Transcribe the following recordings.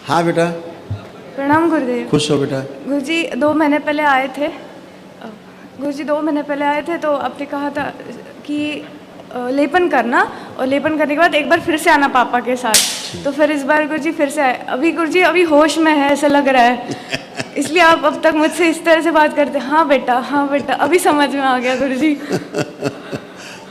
हाँ बेटा। प्रणाम गुरुदेव। खुश हो बेटा। गुरुजी 2 महीने पहले आए थे। गुरुजी 2 महीने पहले आए थे तो आपने कहा था कि लेपन करना, और लेपन करने के बाद एक बार फिर से आना पापा के साथ। तो फिर इस बार गुरुजी फिर से आए। अभी गुरुजी अभी होश में है ऐसा लग रहा है, इसलिए आप अब तक मुझसे इस तरह से बात करते हैं, हाँ बेटा, अभी समझ में आ गया गुरुजी।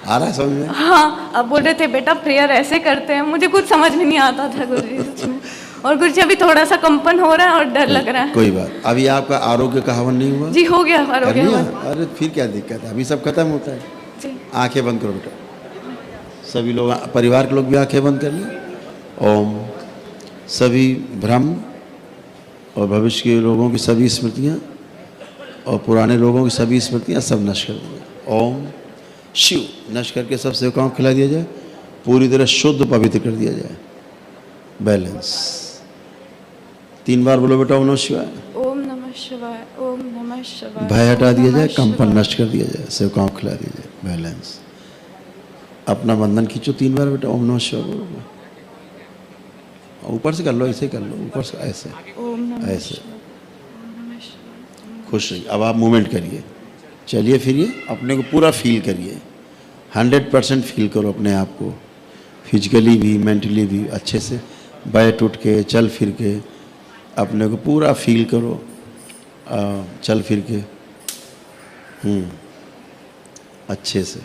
आ रहा है समझ में? हाँ, आप बोल रहे थे बेटा प्रेयर ऐसे करते हैं, मुझे कुछ समझ में नहीं आता था गुरुजी सच में। और गुरुजी अभी थोड़ा सा कंपन हो रहा है और डर लग रहा है। कोई बात। अभी आपका आरोग्य का हवन नहीं हुआ? जी हो गया आरोग्य हवन। अरे फिर क्या दिक्कत है, अभी सब खत्म होता है जी। आंखें बंद करो बेटा, सभी लोग, परिवार के लोग भी आंखें बंद कर लें। ओम। सभी भ्रम और भविष्य के लोगों की सभी स्मृतियाँ और पुराने लोगों की सभी स्मृतियाँ सब नष्ट कर दिया। ओम शिव। नष्ट करके सब सेवकाओं को खिला दिया जाए, पूरी तरह शुद्ध पवित्र कर दिया जाए। बैलेंस 3 बार बोलो बेटा। ओम नमः शिवाय। ओम नमः शिवाय, ओम नमः शिवाय। भय हटा दिया जाए, कंपन नष्ट कर दिया जाए, सेवकाओं को खिला दिया जाए। बैलेंस। अपना बंधन खींचो 3 बार बेटा। ओम नमः शिवाय बोलो। ऊपर से कर लो, ऐसे कर लो, ऊपर से ऐसे ऐसे। खुश रहिए। अब आप मूवमेंट करिए, चलिए फिरिए, अपने को पूरा फील करिए, 100% फील करो अपने आप को, फिजिकली भी मेंटली भी अच्छे से। बैठ उठ के चल फिर के अपने को पूरा फील करो, चल फिर के अच्छे से।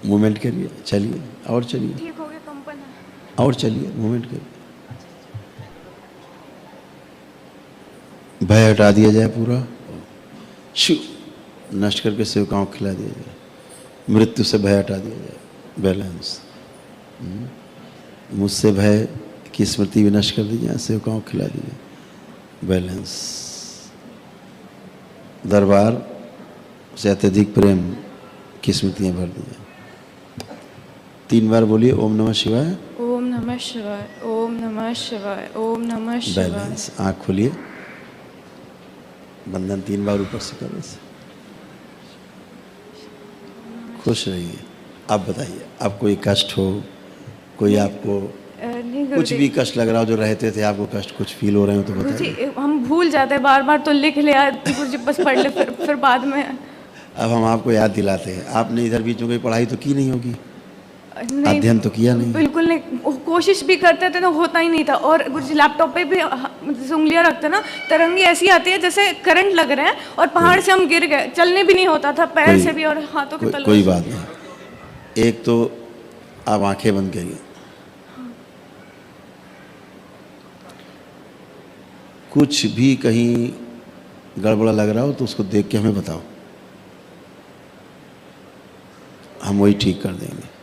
मूवमेंट करिए, चलिए और चलिए, ठीक हो गया कंपन है। और चलिए, मूवमेंट करिए। भय हटा दिया जाए पूरा, शिव नष्ट करके सेवकाओं को खिला दिया जाए, मृत्यु से भय हटा दिया जाए। बैलेंस। मुझसे भय की स्मृति भी नष्ट कर दी जाए, सेवकाओं को खिला दीजिए। बैलेंस। दरबार से अत्यधिक प्रेम की स्मृतियाँ भर दी जाए। 3 बार बोलिए ओम नमः शिवाय। ओम नमः शिवाय, ओम नमः शिवाय, ओम नमः शिवाय। बैलेंस। आँख खोलिए, बंधन 3 बार ऊपर से करो। खुश रहिए। आप बताइए, आप कोई कष्ट हो, कोई आपको कुछ भी कष्ट लग रहा हो, जो रहते थे आपको कष्ट कुछ फील हो रहे हो तो बताइए। हम भूल जाते हैं बार तो लिख लिया गुरुजी, बस पढ़ ले फिर बाद में। अब हम आपको याद दिलाते हैं। आपने इधर बीच में कोई पढ़ाई तो की नहीं होगी, अध्ययन तो किया नहीं? बिल्कुल नहीं, कोशिश भी करते थे तो होता ही नहीं था। और गुरुजी लैपटॉप पे भी उंगलियां रखते ना, तरंगी ऐसी आती है जैसे करंट लग रहा है, और पहाड़ से हम गिर गए, चलने भी नहीं होता था, पैर से भी और हाथों के तलवे। कोई बात नहीं। एक तो आप आंखें बंद करिए, कुछ भी कहीं गड़बड़ा लग रहा हो तो उसको देख के हमें बताओ, हम वही ठीक कर देंगे।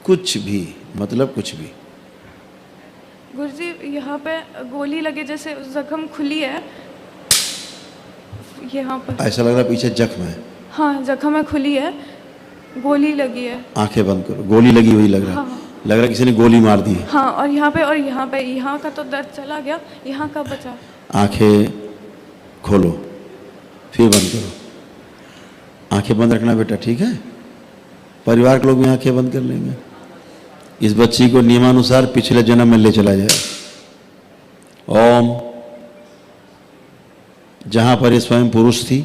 कुछ भी मतलब कुछ भी। गुरुजी यहाँ पे गोली लगे जैसे जख्म खुली है, यहाँ पर ऐसा लग रहा है पीछे जख्म है। हाँ जख्म है, खुली है, गोली लगी है। आंखें बंद करो। गोली लगी हुई लग रहा है। हाँ। लग रहा है किसी ने गोली मार दी है। हाँ, और यहाँ पे यहाँ का तो दर्द चला गया, यहाँ का बचा। आंखें खोलो, फिर बंद करो। आंखें बंद रखना बेटा, ठीक है? परिवार के लोग भी आंखें बंद कर लेंगे। इस बच्ची को नियमानुसार पिछले जन्म में ले चला जाए। ओम। जहां पर ये स्वयं पुरुष थी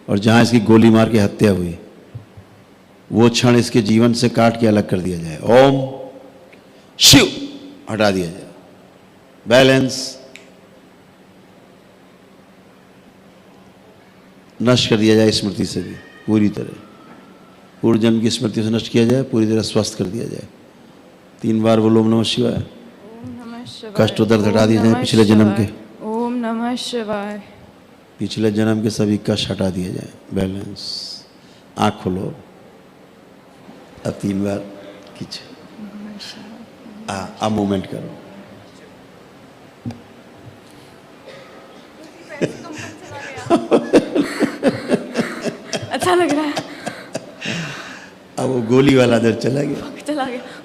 और जहां इसकी गोली मार के हत्या हुई, वो क्षण इसके जीवन से काट के अलग कर दिया जाए। ओम शिव हटा दिया जाए। बैलेंस। नष्ट कर दिया जाए स्मृति से भी पूरी तरह, पूर्व जन्म की स्मृति से नष्ट किया जाए, पूरी तरह स्वस्थ कर दिया जाए। 3 बार बोलो ओम नमः शिवाय। कष्ट और दर्द हटा दिए जाए पिछले जन्म के। ओम नमः शिवाय। पिछले जन्म के सभी कष्ट हटा दिए जाए। बैलेंस। आँख खोलो, अब 3 बार खींचो। अब मूवमेंट करो। अच्छा लग रहा है। अब वो गोली वाला दर्द चला गया।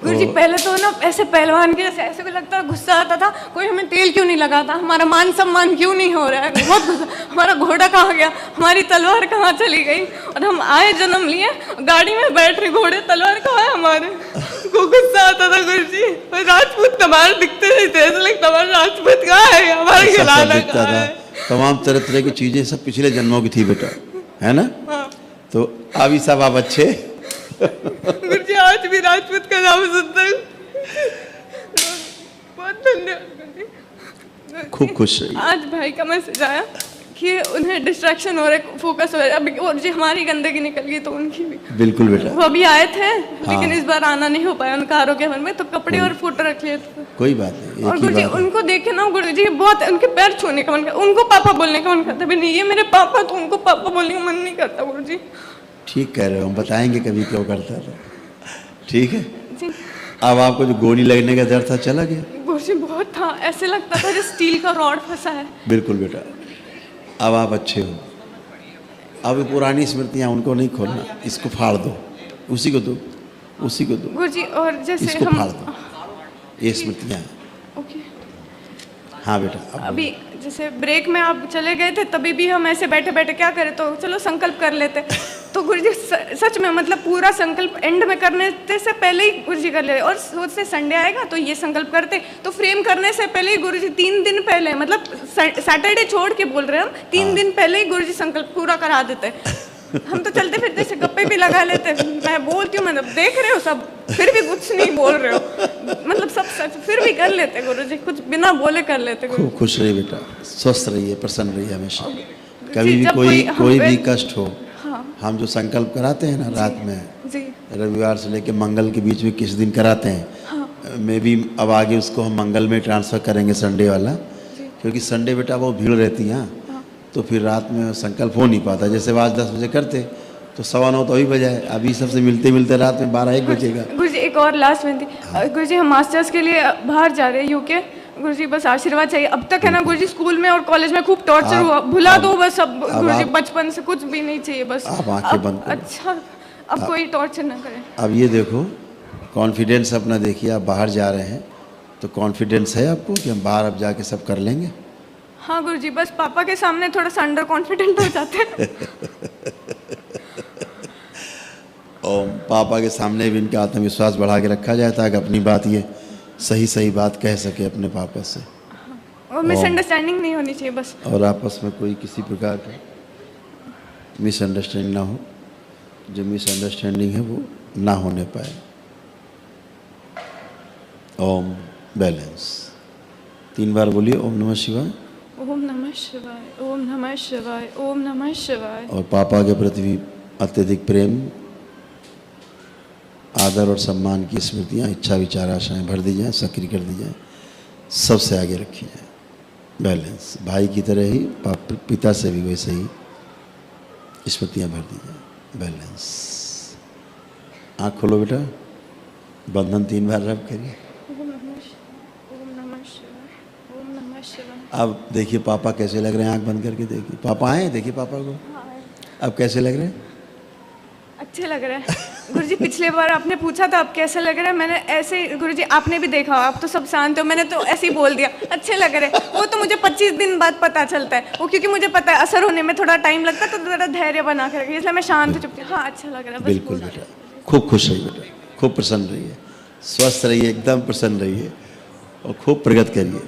गुरुजी पहले तो ना ऐसे पहलवान के जैसे ऐसे भी लगता, गुस्सा आता था, कोई हमें तेल क्यों नहीं लगाता, हमारा मान सम्मान क्यों नहीं हो रहा है, बहुत गुस्सा, हमारा घोड़ा कहाँ गया, हमारी तलवार कहाँ चली गई, और हम आए जन्म लिए गाड़ी में बैठ रहे, घोड़े तलवार कहाँ है हमारे। गुरुजी, और राजपूत हमारे दिखते नहीं थे, ऐसा लगता हमारा राजपूत कहाँ है, हमारा ऐसा सब खिलाना दिखता कहाँ था। है। तमाम तरह तरह की चीजें सब पिछले जन्मों की थी बेटा, है ना? हाँ। तो अभी सब आप अच्छे। गुरुजी आज भी राजपूत का नाम सुनते हैं। बहुत धन्यवाद गुरुजी। खूब खुश रहिए। आज भाई का मैसेज आया कि उन्हें डिस्ट्रैक्शन हो रहा है, फोकस हो रहा है, अभी और जी हमारी गंदगी निकल गई तो उनकी भी। बिल्कुल बेटा, वो अभी आए थे लेकिन इस बार आना नहीं हो पाया उनका आरोग्य भवन में, तो कपड़े और फोटो रख लिए थे। कोई बात नहीं, और एक ही गुरुजी बात है। उनको देखे ना गुरुजी बहुत उनके पैर छूने का मन करता, उनको पापा बोलने का मन करता भी नहीं, ये मेरे पापा तो उनको पापा बोलने का मन नहीं करता गुरुजी। ठीक कह रहे हो, हम बताएंगे कभी क्यों करता था। ठीक है, जी अब आपको जो गोली लगने का डर था चला गया? गुरुजी बहुत था, ऐसे लगता था जैसे स्टील का रॉड फंसा है। बिल्कुल बेटा, अब आप अच्छे हो। अब ये पुरानी स्मृतियाँ उनको नहीं खोलना, इसको फाड़ दो, उसी को दो, उसी को दो, गुरुजी और जैसे इसको हम फाड़ दो, ये स्मृतियाँ हैं। ओके हाँ बेटा, अब अभी जैसे ब्रेक में आप चले गए थे तभी भी हम ऐसे बैठे बैठे क्या करें, तो चलो संकल्प कर लेते। तो गुरुजी सच में मतलब पूरा संकल्प एंड में करने से पहले ही गुरुजी कर ले, और सोचते संडे आएगा तो ये संकल्प करते, तो फ्रेम करने से पहले ही गुरुजी 3 दिन पहले, मतलब सैटरडे छोड़ के बोल रहे हैं हम, 3 दिन पहले ही गुरुजी संकल्प पूरा करा देते। हम तो चलते फिरते से गप्पे भी लगा लेते, मैं बोलती हूँ मतलब देख रहे हो सब, फिर भी कुछ नहीं बोल रहे हो, मतलब सब सच, फिर भी कर लेते गुरुजी, कुछ बिना बोले कर लेते गुरुजी। खूब खुश रहिए बेटा, स्वस्थ रहिए, प्रसन्न रहिए हमेशा। कभी भी जब कोई भी हम कष्ट हो, हाँ हम जो संकल्प कराते हैं ना रात में, जी रविवार से लेकर मंगल के बीच में किस दिन कराते हैं, मैं भी अब आगे उसको हम मंगल में ट्रांसफ़र करेंगे, संडे वाला, क्योंकि संडे बेटा वो भीड़ रहती है, तो फिर रात में संकल्प हो नहीं पाता। जैसे आज 10 बजे करते तो 9:15 तो ही बजाए, अभी सबसे मिलते मिलते रात में 12-1 बजेगा। गुरुजी एक और लास्ट विनती, गुरुजी हम मास्टर्स के लिए बाहर जा रहे हैं यूके, गुरुजी बस आशीर्वाद चाहिए। अब तक है ना गुरुजी स्कूल में और कॉलेज में खूब टॉर्चर हुआ, भुला दो बस अब गुरुजी, बचपन से कुछ भी नहीं चाहिए बस। आप आंखें बंद करो। अच्छा अब कोई टॉर्चर ना करे। अब ये देखो, कॉन्फिडेंस अपना देखिए, आप बाहर जा रहे हैं तो कॉन्फिडेंस है आपको कि हम बाहर अब जाके सब कर लेंगे? हाँ गुरुजी, बस पापा के सामने थोड़ा सा अंडर कॉन्फिडेंट हो जाते हैं। और पापा के सामने भी इनका आत्मविश्वास बढ़ा के रखा जाए ताकि अपनी बात ये सही बात कह सके अपने पापा से, और मिसअंडरस्टैंडिंग नहीं होनी चाहिए बस, और आपस में कोई किसी प्रकार का मिसअंडरस्टैंडिंग ना हो। जो मिसअंडरस्टैंडिंग है वो ना होने पाए। ओम, बैलेंस 3 बार बोलिए, ओम नमः शिवाय, ओम नमः शिवाय, ओम नमः शिवाय, ओम नमः शिवाय। और पापा के प्रति भी अत्यधिक प्रेम, आदर और सम्मान की स्मृतियाँ, इच्छा विचार आशाएँ भर दी जाएँ, सक्रिय कर दी जाएँ, सबसे आगे रखी जाए। बैलेंस, भाई की तरह ही पिता से भी वैसे ही स्मृतियाँ भर दी जाए। बैलेंस, आँख खोलो बेटा, बंधन 3 बार रब करिए। ओम नमः शिवाय, ओम नमः शिवाय। अब देखिए पापा कैसे लग रहे हैं, आँख बंद करके देखिए। पापा आए, देखिए पापा को अब कैसे लग रहे हैं? अच्छे लग रहे हैं गुरुजी। पिछले बार आपने पूछा था आप कैसे लग रहे हैं, मैंने ऐसे गुरुजी, आपने भी देखा, आप तो सब जानते हो, मैंने तो ऐसे ही बोल दिया अच्छे लग रहे हैं। वो तो मुझे 25 दिन बाद पता चलता है, वो क्योंकि मुझे पता है असर होने में थोड़ा टाइम लगता है, तो थोड़ा धैर्य बना कर रखिए, इसलिए मैं शांत चुपचाप हाँ अच्छा लग रहा है बस बिल्कुल बोल बेटा, खूब खुश रहिए बेटा, खूब प्रसन्न रहिए, स्वस्थ रहिए, एकदम प्रसन्न रहिए और खूब प्रगति करिए।